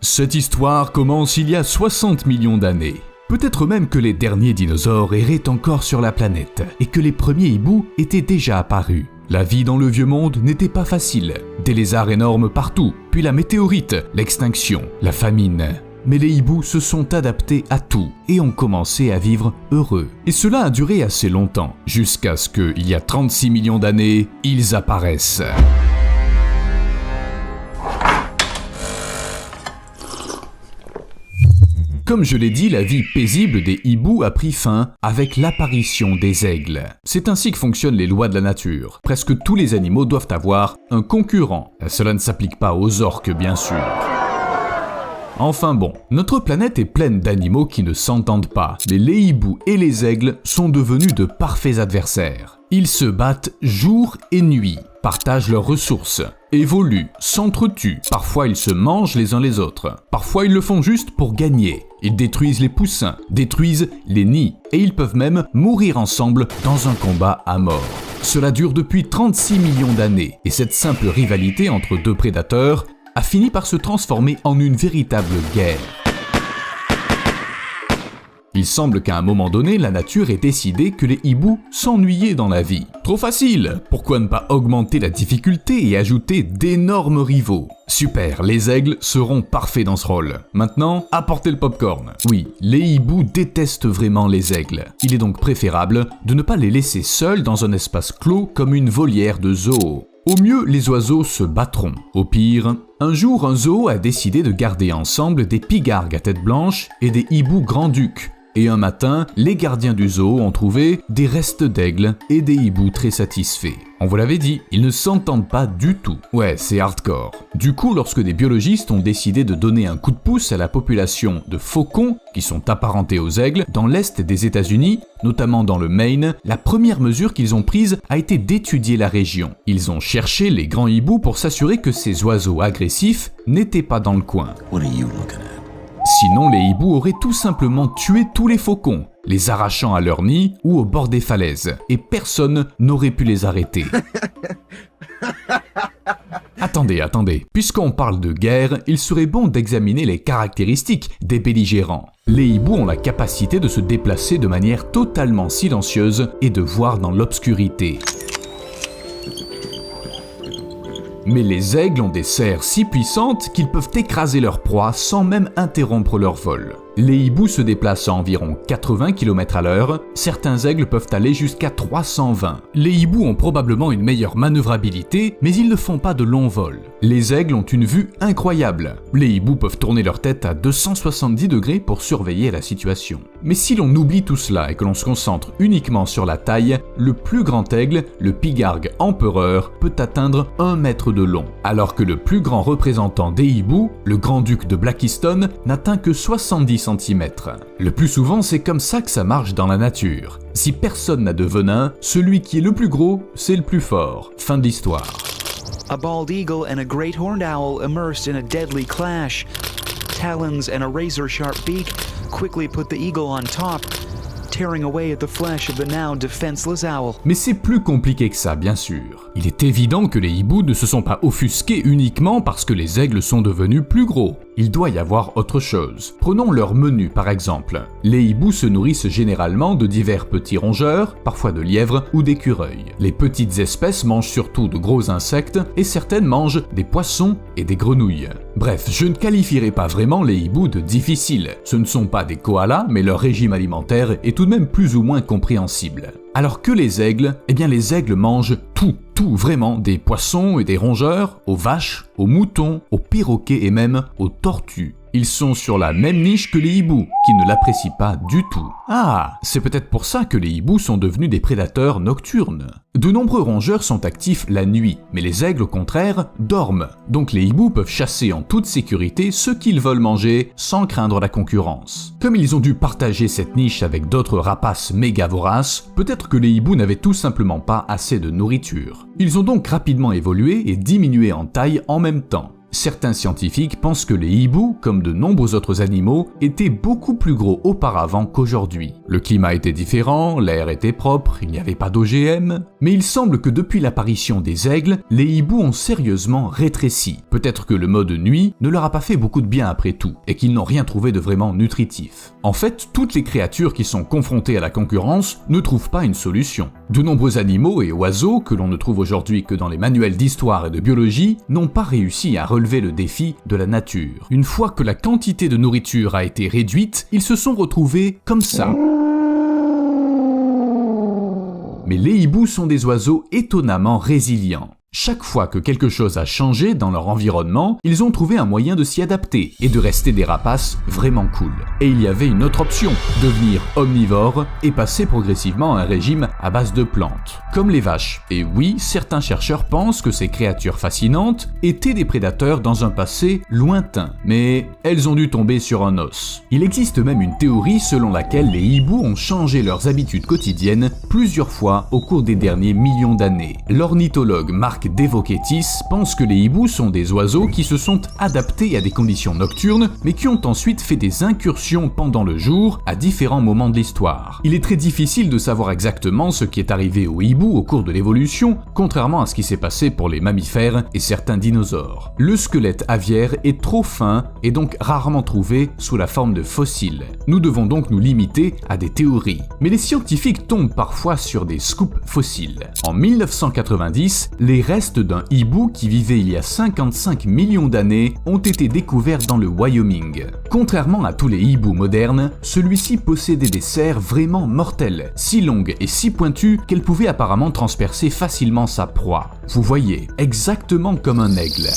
Cette histoire commence il y a 60 millions d'années. Peut-être même que les derniers dinosaures erraient encore sur la planète et que les premiers hiboux étaient déjà apparus. La vie dans le vieux monde n'était pas facile. Des lézards énormes partout, puis la météorite, l'extinction, la famine. Mais les hiboux se sont adaptés à tout et ont commencé à vivre heureux. Et cela a duré assez longtemps, jusqu'à ce qu'il y a 36 millions d'années, ils apparaissent. Comme je l'ai dit, la vie paisible des hiboux a pris fin avec l'apparition des aigles. C'est ainsi que fonctionnent les lois de la nature. Presque tous les animaux doivent avoir un concurrent. Cela ne s'applique pas aux orques, bien sûr. Enfin bon, notre planète est pleine d'animaux qui ne s'entendent pas, mais les hiboux et les aigles sont devenus de parfaits adversaires. Ils se battent jour et nuit, partagent leurs ressources, évoluent, s'entretuent, parfois ils se mangent les uns les autres, parfois ils le font juste pour gagner. Ils détruisent les poussins, détruisent les nids, et ils peuvent même mourir ensemble dans un combat à mort. Cela dure depuis 36 millions d'années, et cette simple rivalité entre deux prédateurs a fini par se transformer en une véritable guerre. Il semble qu'à un moment donné, la nature ait décidé que les hiboux s'ennuyaient dans la vie. Trop facile! Pourquoi ne pas augmenter la difficulté et ajouter d'énormes rivaux? Super, les aigles seront parfaits dans ce rôle. Maintenant, apportez le popcorn. Oui, les hiboux détestent vraiment les aigles. Il est donc préférable de ne pas les laisser seuls dans un espace clos comme une volière de zoo. Au mieux, les oiseaux se battront. Au pire, un jour, un zoo a décidé de garder ensemble des pigargues à tête blanche et des hiboux grand-ducs. Et un matin, les gardiens du zoo ont trouvé des restes d'aigles et des hiboux très satisfaits. On vous l'avait dit, ils ne s'entendent pas du tout. Ouais, c'est hardcore. Du coup, lorsque des biologistes ont décidé de donner un coup de pouce à la population de faucons, qui sont apparentés aux aigles, dans l'est des États-Unis, notamment dans le Maine, la première mesure qu'ils ont prise a été d'étudier la région. Ils ont cherché les grands hiboux pour s'assurer que ces oiseaux agressifs n'étaient pas dans le coin. Sinon, les hiboux auraient tout simplement tué tous les faucons, les arrachant à leur nid ou au bord des falaises, et personne n'aurait pu les arrêter. Attendez, puisqu'on parle de guerre, il serait bon d'examiner les caractéristiques des belligérants. Les hiboux ont la capacité de se déplacer de manière totalement silencieuse et de voir dans l'obscurité. Mais les aigles ont des serres si puissantes qu'ils peuvent écraser leur proie sans même interrompre leur vol. Les hiboux se déplacent à environ 80 km/h, certains aigles peuvent aller jusqu'à 320. Les hiboux ont probablement une meilleure manœuvrabilité, mais ils ne font pas de longs vols. Les aigles ont une vue incroyable. Les hiboux peuvent tourner leur tête à 270 degrés pour surveiller la situation. Mais si l'on oublie tout cela et que l'on se concentre uniquement sur la taille, le plus grand aigle, le pigargue empereur, peut atteindre 1 mètre de long, alors que le plus grand représentant des hiboux, le grand-duc de Blackiston, n'atteint que 70 cm. Le plus souvent, c'est comme ça que ça marche dans la nature. Si personne n'a de venin, celui qui est le plus gros, c'est le plus fort. Fin de l'histoire. A bald eagle and a great horned owl immersed in a deadly clash. Talons and a razor-sharp beak quickly put the eagle on top, tearing away at the flesh of the now defenseless owl. Mais c'est plus compliqué que ça, bien sûr. Il est évident que les hiboux ne se sont pas offusqués uniquement parce que les aigles sont devenus plus gros. Il doit y avoir autre chose. Prenons leur menu par exemple. Les hiboux se nourrissent généralement de divers petits rongeurs, parfois de lièvres ou d'écureuils. Les petites espèces mangent surtout de gros insectes et certaines mangent des poissons et des grenouilles. Bref, je ne qualifierai pas vraiment les hiboux de difficiles. Ce ne sont pas des koalas, mais leur régime alimentaire est tout de même plus ou moins compréhensible. Alors que les aigles, eh bien les aigles mangent tout vraiment, des poissons et des rongeurs, aux vaches, aux moutons, aux perroquets et même aux tortues. Ils sont sur la même niche que les hiboux, qui ne l'apprécient pas du tout. Ah, c'est peut-être pour ça que les hiboux sont devenus des prédateurs nocturnes. De nombreux rongeurs sont actifs la nuit, mais les aigles au contraire dorment. Donc les hiboux peuvent chasser en toute sécurité ce qu'ils veulent manger sans craindre la concurrence. Comme ils ont dû partager cette niche avec d'autres rapaces méga voraces, peut-être que les hiboux n'avaient tout simplement pas assez de nourriture. Ils ont donc rapidement évolué et diminué en taille en même temps. Certains scientifiques pensent que les hiboux, comme de nombreux autres animaux, étaient beaucoup plus gros auparavant qu'aujourd'hui. Le climat était différent, l'air était propre, il n'y avait pas d'OGM, mais il semble que depuis l'apparition des aigles, les hiboux ont sérieusement rétréci. Peut-être que le mode nuit ne leur a pas fait beaucoup de bien après tout, et qu'ils n'ont rien trouvé de vraiment nutritif. En fait, toutes les créatures qui sont confrontées à la concurrence ne trouvent pas une solution. De nombreux animaux et oiseaux, que l'on ne trouve aujourd'hui que dans les manuels d'histoire et de biologie, n'ont pas réussi à relever le défi de la nature. Une fois que la quantité de nourriture a été réduite, ils se sont retrouvés comme ça. Mais les hiboux sont des oiseaux étonnamment résilients. Chaque fois que quelque chose a changé dans leur environnement, ils ont trouvé un moyen de s'y adapter et de rester des rapaces vraiment cool. Et il y avait une autre option, devenir omnivore et passer progressivement à un régime à base de plantes, comme les vaches. Et oui, certains chercheurs pensent que ces créatures fascinantes étaient des prédateurs dans un passé lointain, mais elles ont dû tomber sur un os. Il existe même une théorie selon laquelle les hiboux ont changé leurs habitudes quotidiennes plusieurs fois au cours des derniers millions d'années. L'ornithologue Marc Devoketis pense que les hiboux sont des oiseaux qui se sont adaptés à des conditions nocturnes, mais qui ont ensuite fait des incursions pendant le jour à différents moments de l'histoire. Il est très difficile de savoir exactement ce qui est arrivé aux hiboux au cours de l'évolution, contrairement à ce qui s'est passé pour les mammifères et certains dinosaures. Le squelette aviaire est trop fin et donc rarement trouvé sous la forme de fossiles. Nous devons donc nous limiter à des théories. Mais les scientifiques tombent parfois sur des scoops fossiles. En 1990, les restes d'un hibou qui vivait il y a 55 millions d'années ont été découverts dans le Wyoming. Contrairement à tous les hiboux modernes, celui-ci possédait des serres vraiment mortelles, si longues et si pointues qu'elles pouvaient apparemment transpercer facilement sa proie. Vous voyez, exactement comme un aigle.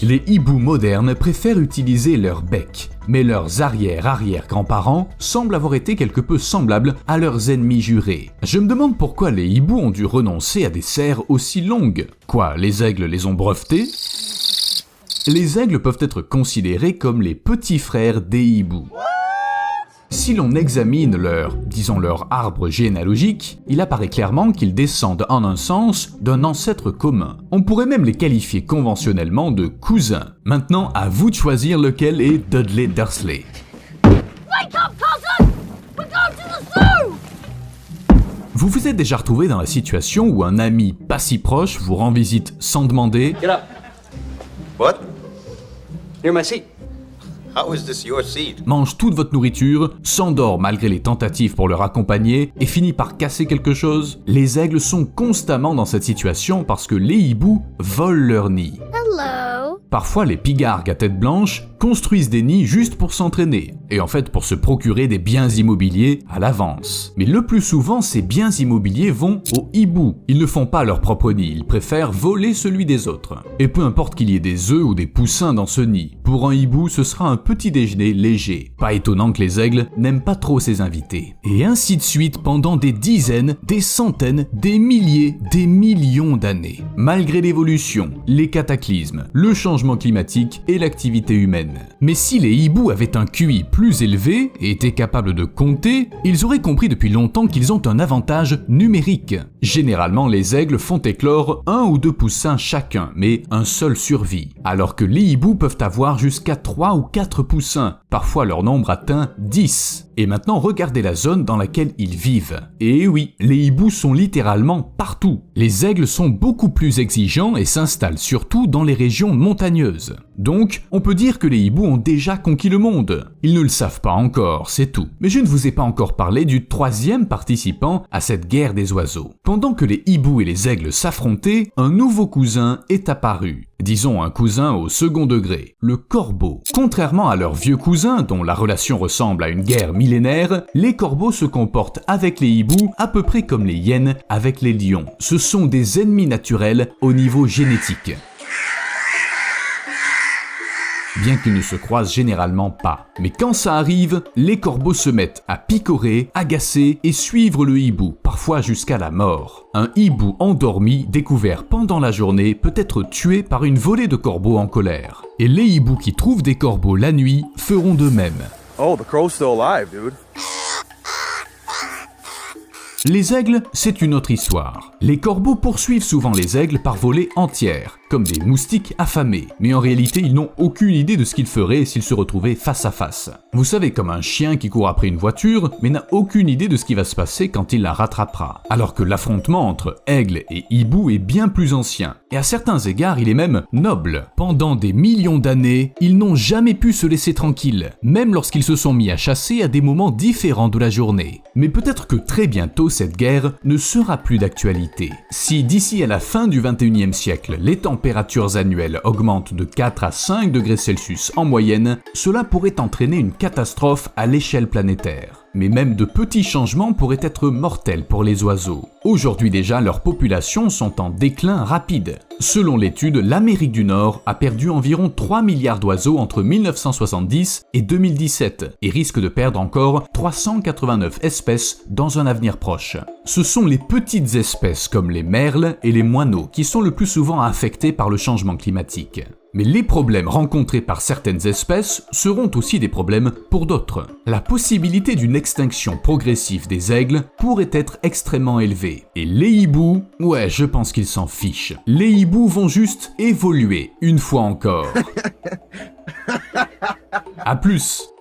Les hiboux modernes préfèrent utiliser leur bec, mais leurs arrière-arrière-grands-parents semblent avoir été quelque peu semblables à leurs ennemis jurés. Je me demande pourquoi les hiboux ont dû renoncer à des serres aussi longues. Quoi, les aigles les ont brevetés ? Les aigles peuvent être considérés comme les petits frères des hiboux. Si l'on examine leur arbre généalogique, il apparaît clairement qu'ils descendent en un sens d'un ancêtre commun. On pourrait même les qualifier conventionnellement de cousins. Maintenant, à vous de choisir lequel est Dudley Dursley. Wake up, cousin! We're going to the zoo! Vous vous êtes déjà retrouvé dans la situation où un ami pas si proche vous rend visite sans demander. Get up. What? Near my seat. How is this your seed? Mange toute votre nourriture, s'endort malgré les tentatives pour le raccompagner et finit par casser quelque chose. Les aigles sont constamment dans cette situation parce que les hiboux volent leur nid. Hello. Parfois, les pigargues à tête blanche construisent des nids juste pour s'entraîner, et en fait pour se procurer des biens immobiliers à l'avance. Mais le plus souvent, ces biens immobiliers vont aux hiboux. Ils ne font pas leur propre nid, ils préfèrent voler celui des autres. Et peu importe qu'il y ait des œufs ou des poussins dans ce nid, pour un hibou, ce sera un petit déjeuner léger. Pas étonnant que les aigles n'aiment pas trop ses invités. Et ainsi de suite pendant des dizaines, des centaines, des milliers, des millions d'années. Malgré l'évolution, les cataclysmes, le changement climatique et l'activité humaine. Mais si les hiboux avaient un QI plus élevé et étaient capables de compter, ils auraient compris depuis longtemps qu'ils ont un avantage numérique. Généralement, les aigles font éclore 1 ou 2 poussins chacun, mais un seul survit. Alors que les hiboux peuvent avoir jusqu'à 3 ou 4 poussins. Parfois leur nombre atteint 10. Et maintenant, regardez la zone dans laquelle ils vivent. Et oui, les hiboux sont littéralement partout. Les aigles sont beaucoup plus exigeants et s'installent surtout dans les régions montagneuses. Donc, on peut dire que les hiboux ont déjà conquis le monde. Ils ne le savent pas encore, c'est tout. Mais je ne vous ai pas encore parlé du 3e participant à cette guerre des oiseaux. Pendant que les hiboux et les aigles s'affrontaient, un nouveau cousin est apparu. Disons un cousin au second degré, le corbeau. Contrairement à leurs vieux cousins, dont la relation ressemble à une guerre millénaire, les corbeaux se comportent avec les hiboux à peu près comme les hyènes avec les lions. Ce sont des ennemis naturels au niveau génétique. Bien qu'ils ne se croisent généralement pas. Mais quand ça arrive, les corbeaux se mettent à picorer, agacer et suivre le hibou, parfois jusqu'à la mort. Un hibou endormi, découvert pendant la journée, peut être tué par une volée de corbeaux en colère. Et les hiboux qui trouvent des corbeaux la nuit feront de même. Oh, the crow's still alive, dude. Les aigles, c'est une autre histoire. Les corbeaux poursuivent souvent les aigles par volées entières, comme des moustiques affamés, mais en réalité ils n'ont aucune idée de ce qu'ils feraient s'ils se retrouvaient face à face. Vous savez, comme un chien qui court après une voiture, mais n'a aucune idée de ce qui va se passer quand il la rattrapera. Alors que l'affrontement entre aigle et hibou est bien plus ancien, et à certains égards il est même noble. Pendant des millions d'années, ils n'ont jamais pu se laisser tranquilles, même lorsqu'ils se sont mis à chasser à des moments différents de la journée. Mais peut-être que très bientôt cette guerre ne sera plus d'actualité. Si d'ici à la fin du 21e siècle, les températures annuelles augmentent de 4 à 5 degrés Celsius en moyenne, cela pourrait entraîner une catastrophe à l'échelle planétaire. Mais même de petits changements pourraient être mortels pour les oiseaux. Aujourd'hui déjà, leurs populations sont en déclin rapide. Selon l'étude, l'Amérique du Nord a perdu environ 3 milliards d'oiseaux entre 1970 et 2017 et risque de perdre encore 389 espèces dans un avenir proche. Ce sont les petites espèces comme les merles et les moineaux qui sont le plus souvent affectés par le changement climatique. Mais les problèmes rencontrés par certaines espèces seront aussi des problèmes pour d'autres. La possibilité d'une extinction progressive des aigles pourrait être extrêmement élevée. Et les hiboux, ouais, je pense qu'ils s'en fichent. Les hiboux vont juste évoluer, une fois encore. À plus!